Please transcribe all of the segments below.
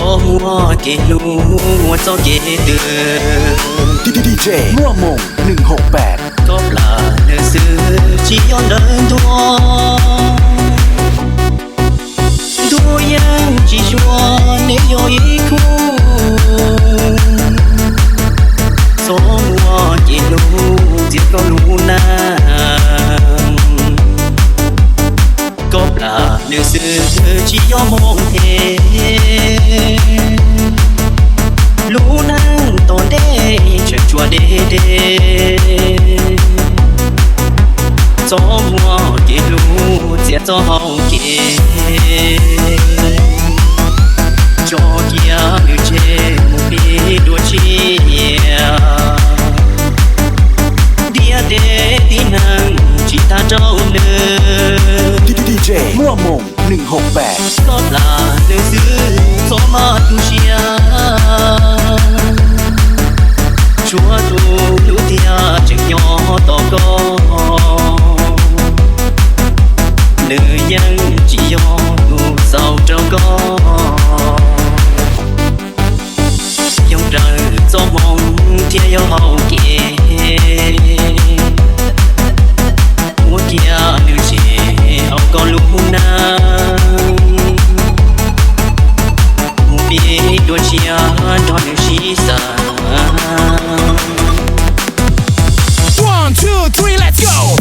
gió mùa kề lu gió kề từ DJ มั่วมง168 có là nơi xưa chỉ do nơi thua thua yang chỉ cho nếu do ý khu gió mùa kề lu chỉ có lu na có là nơi xưa chỉ do mong thế lũ nắng tồn đê chuyện chùa đê đê gió mùa kia lũ giết gió hậu kia cho kia người chê một bì đua chia dia đê tí năng chỉ ta trâu nơ DJ มั่วมง168 có là nơi xưa gió mát tu chia chúa tu lũ tia chừng nhỏ to co nữ nhân chỉ do tu sao trâu co dòng trời gió mong tia gió hậu kia múa kia nữ chỉ hậu con lũ na mù bì đua chia đón nữ chỉ xa 1, 2, 3, let's go!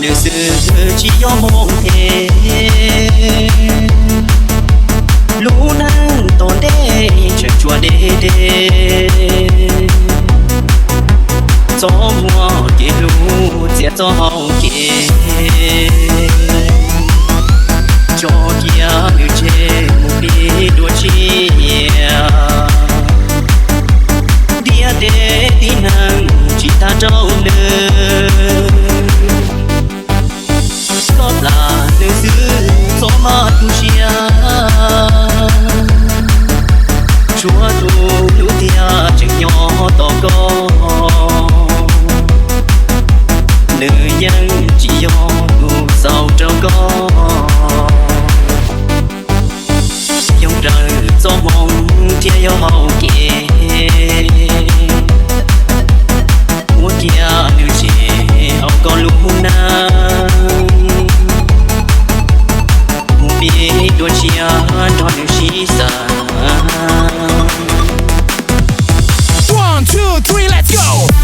nơi xưa chỉ do mong thế lũ nắng tồn đê chuyện chùa đê đê gió mùa kia lũ giết gió hậu kia cho kia người chê một bì đua chia dia đê tí năng chỉ ta trâu nơ có là nơi xưa gió mát tu chia chúa tu lũ tia chừng nhỏ to co nữ nhân chỉ do tu sao trâu co dòng trời gió mong tia gió hậu kia múa kia nữ chỉ hậu con lũ na bì đua chia đón nữ chỉ xa 1, 2, 3, let's go!